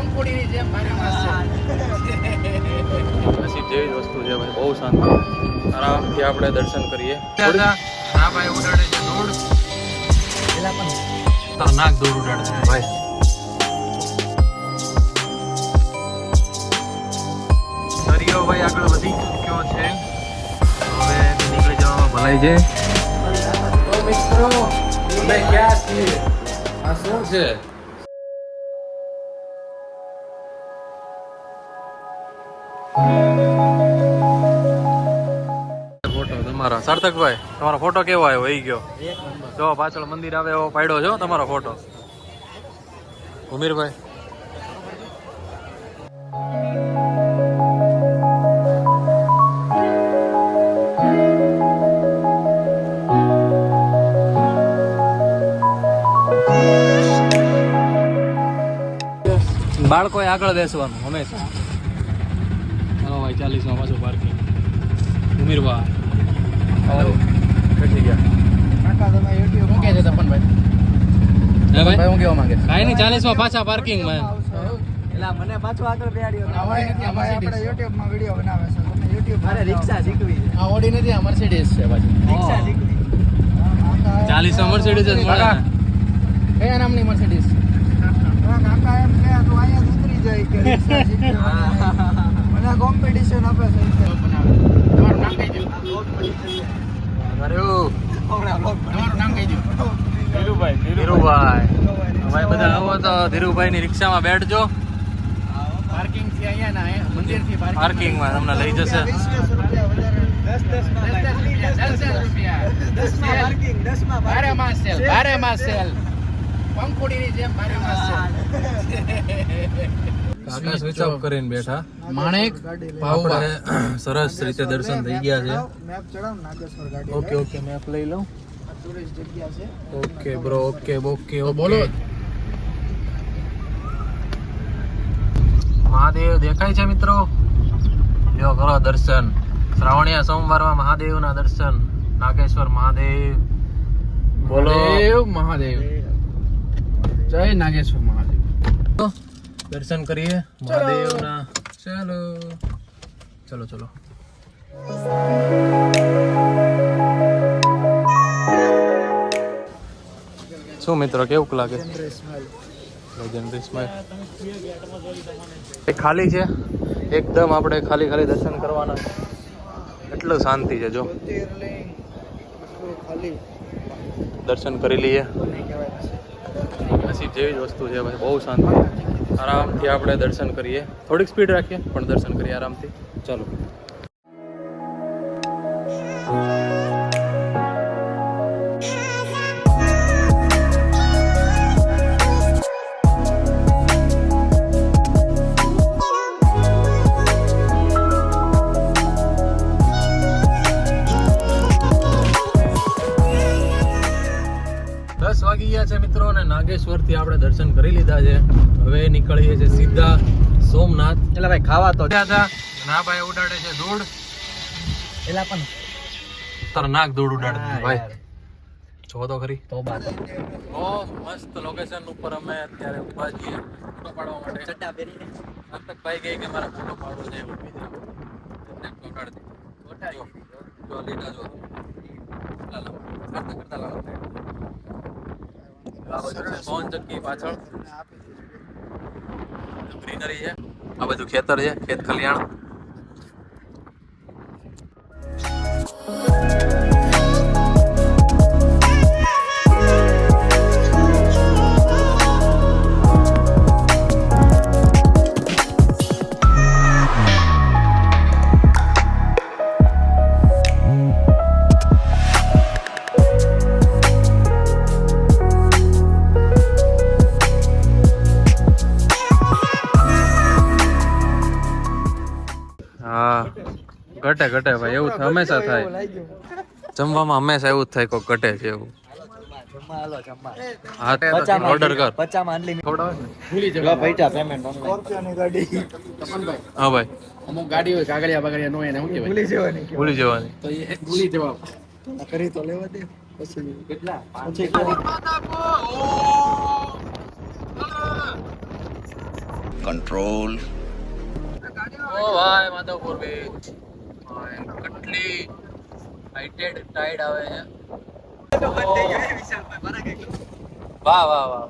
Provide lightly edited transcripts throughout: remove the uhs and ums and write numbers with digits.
પંખોડીની જેમ મારી પાસે નસીબ જેવી જ વસ્તુ છે ભાઈ, બહુ શાંતિ. આરામથી આપણે દર્શન કરીએ. હા ભાઈ ઉડાડે છે ધૂળ. પેલા પણ ખતરનાક ધૂળ ઉડાડે છે ભાઈ. દરિયો ભાઈ આગળ વધી ચૂક્યો છે, હવે નીકળી જવામાં ભલાઈ છે. તો મિત્રો અમે ક્યાં છીએ? આ શું છે? ફોટો તમારા સાર્થકભાઈ, તમારો ફોટો કેવો આવ્યો? વહી ગયો જો પાછળ મંદિર આવે એવો પાડ્યો છો તમારો ફોટો. ઉમીરભાઈ બાળકોએ આગળ બેસવાનું હંમેશા. ચાલો ભાઈ 40 માં પાછું પાર્કિંગ. ઉમીરભાઈ કટી ગયા. કાકા તમે યુટ્યુબ મૂકે છે તપનભાઈ? હે ભાઈ હું કેવા માંગે? કાઈ નહીં, 40 માં પાછા પાર્કિંગ માં. એલા મને પાછો આગળ બેહાડ્યો. આપણે યુટ્યુબ માં વિડિયો બનાવે છે. તમને યુટ્યુબ મારે રિક્ષા શીખવી છે. આ ઓડી નથી, આ મર્સિડીઝ છે પાછી. રિક્ષા શીખવી. 40 માં મર્સિડીઝ જ મળે. કયા નામની મર્સિડીઝ? કાકા એમ કે તું અહીંયા ઉતરી જાય કે રિક્ષા શીખવી. મને કોમ્પિટિશન આપે છે. તમારું નામ કહી દો. તમારું નામ કહી દો. ધીરુભાઈ ભાઈ બધા આવો તો ધીરુભાઈ ની રિક્ષામાં બેઠજો. પાર્કિંગ થી અહીંયા ના મંદિર થી પાર્કિંગ માં તમને લઈ જશે. 10 માં બારે માસ સેલ. પંખોડીની જેમ બારે માસ સેલ. કાકા સ્વિચ ઓફ કરીને બેઠા. માણેક આપણે સરસ રીતે દર્શન થઈ ગયા છે. મેપ ચડાવ નાગેશ્વર ગાડી. ઓકે ઓકે મેપ લઈ લઉં. ટુરિસ્ટ જગ્યા છે. ઓકે બ્રો ઓકે ઓકે બોલો. મહાદેવ દેખાય છે મિત્રો? લ્યો કરો દર્શન. શ્રાવણીયા સોમવારમાં મહાદેવના દર્શન. નાગેશ્વર મહાદેવ. બોલો મહાદેવ. જય નાગેશ્વર મહાદેવ. દર્શન કરીએ મહાદેવના. ચલો ચલો ચલો. શું મિત્રો કેવું લાગે? Legendary smile. એ ખાલી છે એકદમ, આપણે ખાલી ખાલી દર્શન કરવાના. એટલું શાંતિ છે જો. દર્શન કરી લઈએ. નસીબ જેવી જ વસ્તુ છે ભાઈ, બહુ શાંતિ. આરામથી આપણે દર્શન કરીએ. થોડીક સ્પીડ રાખીએ પણ દર્શન કરીએ આરામથી. ચાલો. વાગી ગયા છે મિત્રો અને નાગેશ્વર થી આપણે દર્શન કરી લીધા છે. હવે નીકળીએ છીએ સીધા સોમનાથ. એટલે ભાઈ ખાવા તો હતા ના ભાઈ ઉડાડે છે ધૂળ. એલા પણ ખતરનાક ધૂળ ઉડાડે છે ભાઈ. જો તો ખરી. તોબા. બહુ મસ્ત લોકેશન ઉપર અમે અત્યારે ઊભા છીએ ફોટો પાડવા માટે. ચટ્ટા પહેરીને સાર્થકભાઈ કહે કે મારા ફોટો પાડવો છે એવું કીધું. એટલે પકડ દે. જો લીટા જો. સાર્થક કરતા લાવો. આ બધું છે સોન ચક્કી પાછળ. ગ્રીનરી છે. આ બધું ખેતર છે, ખેત ખલિયાણ. ઘટે ઘટે ભાઈ, એવું હંમેશા થાય. જમવામાં હંમેશા એવું જ થાય, કોઈ ઘટે છે એવું. હા ઓર્ડર કર. હા ભાઈ અમુક ગાડી હોય કાગળિયા બગડિયા નો એને શું કહેવાય? ભૂલી જવાની. તો એ ભૂલી જવા કરી તો લેવા દે પછી કેટલા પછી control. ઓ ભાઈ માધવપુર બીચ ભાઈ કેટલી હાઇટેડ ટાઈડ આવે છે. વાહ વાહ વાહ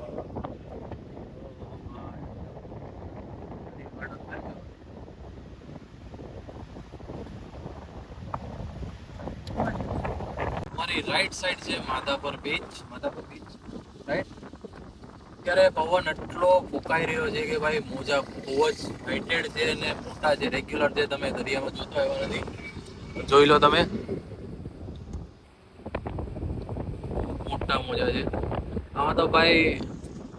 મારી રાઈટ સાઈડ છે માધાપર બીચ રાઈટ. અત્યારે પવન એટલો ફૂંકાઈ રહ્યો છે કે ભાઈ મોજા બહુ જ હાઇટેડ છે અને મોટા છે. રેગ્યુલર જે તમે દરિયામાં જોતા એવા નથી. જોઈ લો તમે મોટા મોજા છે. આમાં તો ભાઈ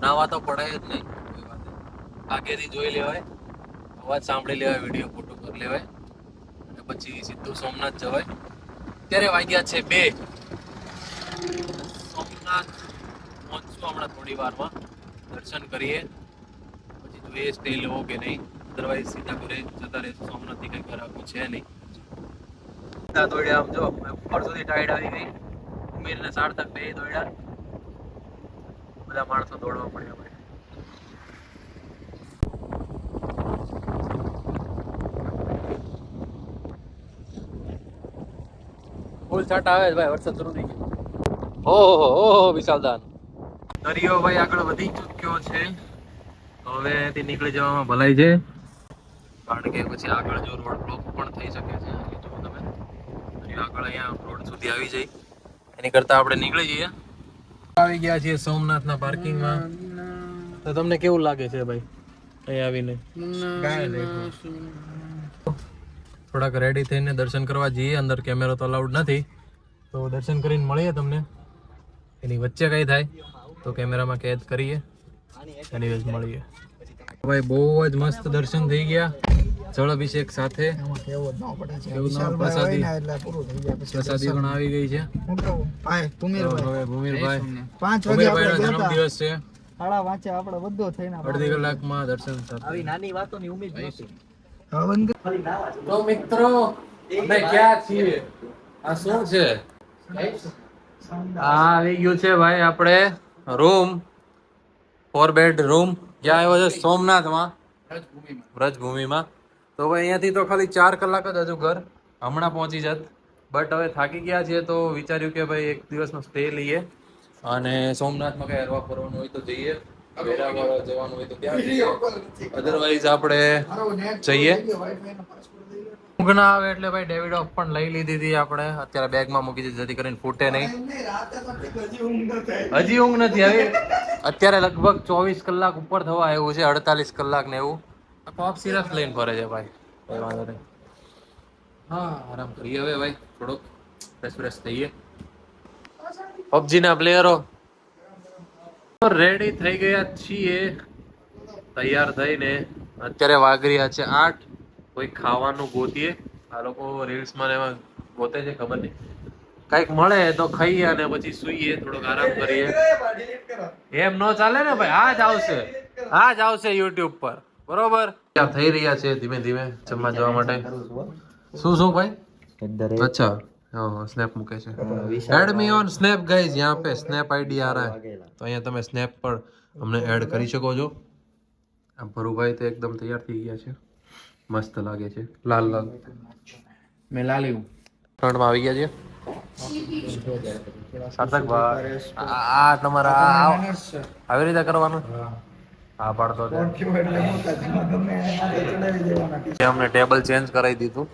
નાવા તો પડાય જ નહીં. કોઈ વાત નહીં. આગેથી જોઈ લેવાય, અવાજ સાંભળી લેવાય, વિડીયો ફોટો કરી લેવાય અને પછી સીધું સોમનાથ જવાય. અત્યારે વાગ્યા છે 2. સોમનાથ પહોંચશું હમણાં થોડી વારમાં. દર્શન કરીએ પછી જોઈએ સ્ટે લેવો કે નહીં. અદરવાઇઝ સીધા ઘરે જતા રહેશું. સોમનાથથી કંઈ ખરાબ છે નહીં. સીધા દોડ્યા આમ જો ઉપર સુધી ટાઈડ આવી ગઈ. ઉમેર ને સાર્થક 2 દોડ્યા. બધા માણસો દોડવા પડ્યા ભાઈ. ફૂલ છાટ આવે છે ભાઈ. વરસાદ શરૂ થઈ ગયો. ઓહો વિશાલદાન. દરિયો ભાઈ આગળ વધી ચૂક્યો છે. હવે થી નીકળી જવામાં ભલાઈ છે. કારણ કે પછી આગળ જો રોડ બ્લોક પણ થઈ શકે છે. જો તમે દરિયો આગળ અહીંયા રોડ સુધી આવી જાય એની કરતા આપણે નીકળી જઈએ. આવી ગયા છીએ સોમનાથના પાર્કિંગમાં. તો તમને કેવું લાગે છે ભાઈ અહીં આવીને? થોડાક રેડી થઈને દર્શન કરવા જઈએ. અંદર કેમેરો તો અલાઉડ નથી, તો દર્શન કરીને મળીએ તમને. એની વચ્ચે કઈ થાય તો કેમેરામાં કેદ કરીએ. એની વેજ મળીએ ભાઈ. બહુ જ મસ્ત દર્શન થઈ ગયા. જળ અભિષેક સાથે પ્રસાદી પણ આવી ગઈ છે. ભૂમિરભાઈ જન્મદિવસ છે. અડધી કલાકમાં દર્શન તો મિત્રો અમે ક્યાં છીએ? આ શું છે? આ આવી ગયું છે ભાઈ આપણે રૂમ. 4 bed room. ક્યાં આવ્યો છે? સોમનાથમાં, વ્રજભૂમિમાં. તો ભાઈ અહીંયાથી તો ખાલી 4 કલાક જ હજુ ઘર. હમણાં પહોંચી જત, બટ હવે થાકી ગયા છીએ તો વિચાર્યું કે ભાઈ એક દિવસનો સ્ટે લઈએ અને સોમનાથમાં કઈ હરવા ફરવાનું હોય તો જઈએ. વેરાવળ જવાનું હોય તો ત્યાં જઈએ. અધરવાઇઝ આપણે જઈએ. ઊંઘ ના આવે એટલે ભાઈ ડેવિડ ઓફ પણ લઈ લીધી હતી આપણે. અત્યારે બેગમાં મૂકી દીધી જેથી કરીને ફૂટે નહીં. હજી ઊંઘ નથી આવી. અત્યારે લગભગ 24 કલાક ઉપર થવા આવ્યું છે. 48 કલાક ને એવું. કોફ સિરપ લઈને ફરે છે ભાઈ. કઈ વાંધો નહીં. હા આરામ કરીએ હવે ભાઈ. થોડોક ફ્રેશ થઈએ. પબજી ના પ્લેયરો રેડી થઈ ગયા છીએ તૈયાર થઈને. અત્યારે વાગી રહ્યા છે 8. કોઈ ખાવાનું ગોતીએ. આ લોકો રીલ્સમાં એમાં ગોતે છે, ખબર નહીં. કઈક મળે તો ખાઈએ અને પછી સૂઈએ, થોડોક આરામ કરીએ. એમ ન ચાલે ને ભાઈ. આ જ આવશે યુટ્યુબ પર. બરોબર થઈ રહ્યા છે ધીમે ધીમે જમવા જવા માટે. શું ભાઈ? अच्छा स्नैप મૂકે છે. Add me on snap guys. यहाँ पे स्नैप आईडी आ रहा है तो અહીંયા તમે સ્નેપ પર અમને એડ કરી શકો છો. આ ભરુભાઈ તો એકદમ તૈયાર થઈ ગયા છે. મસ્ત લાગે છે. લાલ મેં લાલી હું ફ્રન્ટમાં આવી ગયા છે. સાર્થક ભાઈ આ તમારા આવી રીતે કરવાનું. હા પાડતો અમને ટેબલ ચેન્જ કરાવી દીધું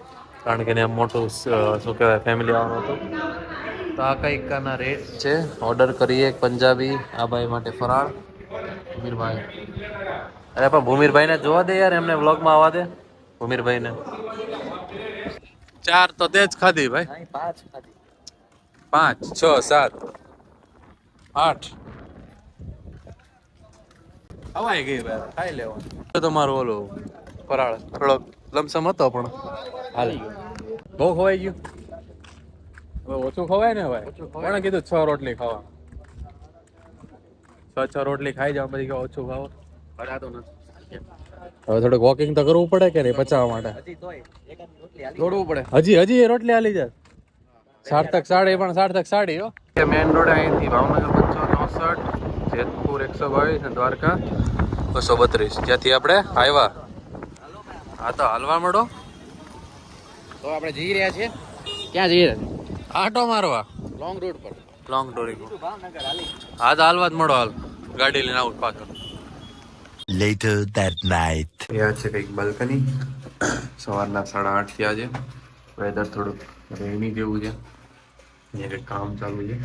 કારણ કે મોટું શું કહેવાય ફેમિલી આવવાનું હતું. તો આ કંઈક ના રેટ છે. ઓર્ડર કરીએ પંજાબી. આ ભાઈ માટે ફરાળ. ભૂમિરભાઈ, અરે પણ ભૂમિરભાઈને જોવા દે યાર. એમને વ્લોગમાં આવવા દે ભૂમિરભાઈને. 4 તો તે જ ખાધી ભાઈ. 5 6 7 8 હવાઈ ગઈ ભાઈ. ખાઈ લેવાનું. તમારું ઓલું ફરાળ થોડોક લમસમ હતો પણ હાલ બહુ ખવાઈ ગયું. હવે ઓછું ખવાય ને ભાઈ. કોણે કીધું 6 રોટલી ખાવા? 6 રોટલી ખાઈ જાવ પછી ઓછું ખાવો. હવે થોડુંક વોકિંગ તો કરવું પડે કે નહીં પચાવવા માટે? દોડવું પડે. હજી રોટલી હાલી જાય. સાર્થક સાડી હો. મેન રોડ અહીંથી ભાવનગર 569, જેતપુર 122 ને દ્વારકા 232 જ્યાંથી આપણે આવ્યા. હા તો હાલવા મળો. તો આપણે જઈ રહ્યા છીએ. ક્યાં જઈ રહ્યા છીએ? આટો મારવા લોંગ રૂટ પર. લોંગ ટોરિંગ. ભાવનગર હાલી. હા તો હાલવા જ મળો. હાલ ગાડી લઈને આવું પાછળ. Later that night. આ છે કંઈક બાલ્કની. સવારના 8:30 થયા છે. વેધર થોડુંક રેની જેવું છે. અહીંયા કંઈક કામ ચાલુ છે.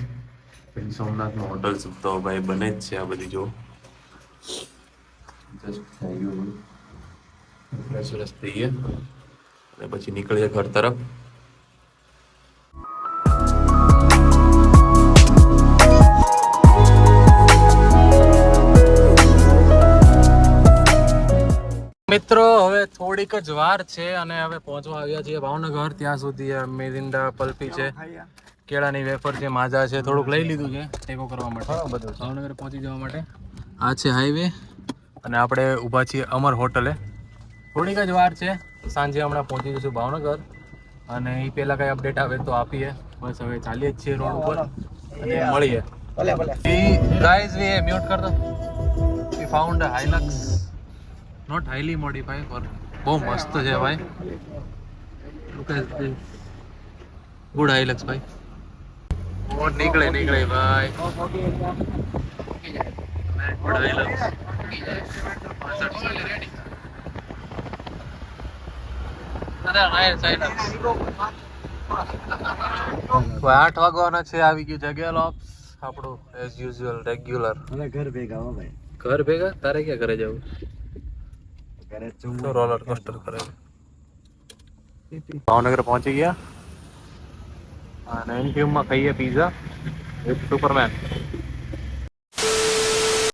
પછી સોમનાથમાં હોટલ તો ભાઈ બને જ છે આ બધી જો. જસ્ટ થઈ ગયું ફ્રેશ ફ્રેશ થઈએ અને પછી નીકળીએ ઘર તરફ. મિત્રો હવે થોડીક જ વાર છે અને હવે પહોંચવા આવ્યા છીએ ભાવનગર. ત્યાં સુધી મિરિન્ડા પલ્પી છે, કેળાની વેફર છે, માજા છે, થોડુંક લઈ લીધું છે ટેકો કરવા માટે. બધું ભાવનગર પહોંચી જવા માટે. આ છે હાઈવે અને આપણે ઊભા છીએ અમર હોટલે. થોડીક જ વાર છે, સાંજે હમણાં પહોંચી જઈશું ભાવનગર અને એ પહેલાં કંઈ અપડેટ આવે તો આપીએ. બસ હવે ચાલીએ જ છીએ રોડ ઉપર અને મળીએ. ગાઈઝ વી મ્યુટ કર દો. We found a Hilux, not highly modify પર બહુ મસ્ત છે ભાઈ. ગુડ હાઇલક્સ ભાઈ. નીકળે ભાઈ. ગુડ હાઇલક્સ 8 વાગવાના છે. આવી ગયું જગ્યા લોક્સ આપણું એઝ યુઝ્યુઅલ રેગ્યુલર. હવે ઘર ભેગા હો ભાઈ. ઘર ભેગા? તારે ક્યાં ઘરે જવું? ઘરે રોલર કોસ્ટર કરે. ભાવનગર પહોંચી ગયા અને એનક્યુબમાં ખાઈએ પીઝા વિથ સુપરમેન.